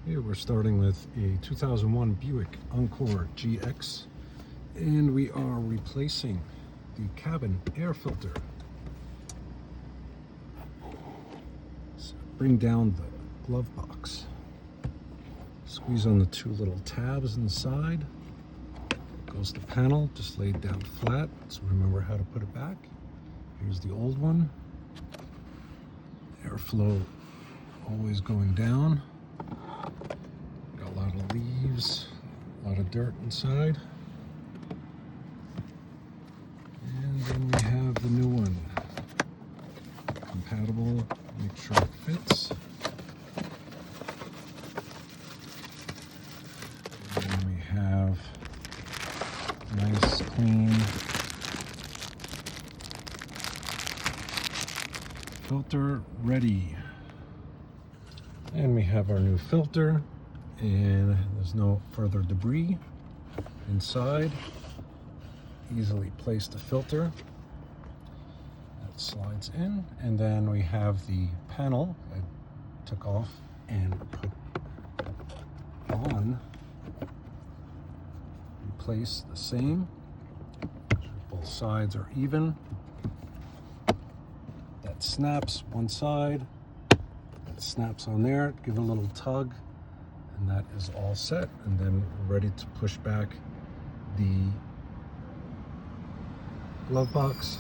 Here we're starting with a 2001 Buick Encore Gx, and we are replacing the cabin air filter. So bring down the glove box. Squeeze on the two little tabs inside. Goes the panel, just laid down flat, so remember how to put it back. Here's the old one. Airflow always going down. Got a lot of leaves, a lot of dirt inside. And then we have the new one. Compatible, make sure it fits. And we have nice, clean filter ready. And we have our new filter, and there's no further debris inside. Easily place the filter. That slides in, and then we have the panel I took off and put on. Replace the same. Both sides are even. That snaps one side. That snaps on there. Give it a little tug, and that is all set. And then we're ready to push back the glove box.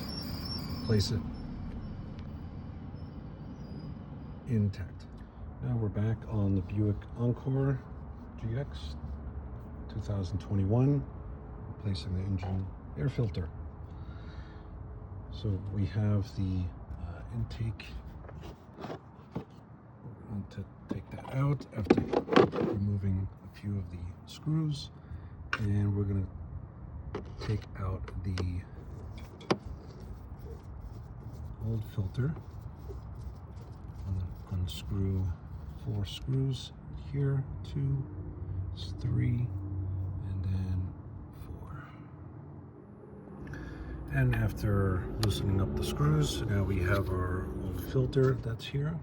Place it intact. Now we're back on the Buick Encore Gx 2021, replacing the engine air filter. So we have the intake. We're going to take that out after removing a few of the screws, and we're going to take out the old filter. Unscrew 4 screws here, 2, 3, and then 4. And after loosening up the screws, now we have our old filter that's here.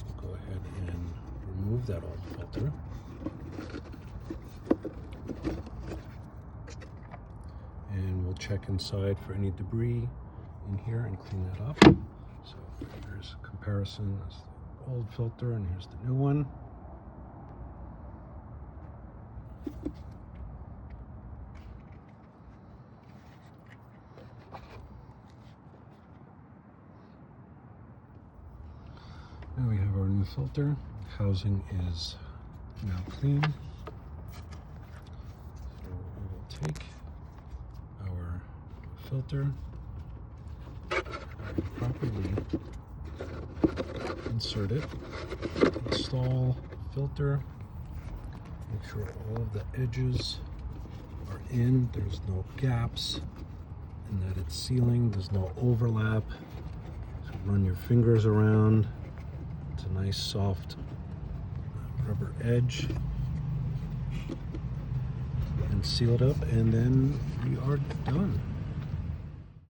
We'll go ahead and remove that old filter. And we'll check inside for any debris in here and clean that up. So here's a comparison. That's the old filter, and here's the new one. Now we have our new filter. Housing is now clean. So we will take our filter, properly insert it, install filter, make sure all of the edges are in, there's no gaps, and that it's sealing, there's no overlap. So run your fingers around. It's a nice soft rubber edge, and seal it up, and then we are done.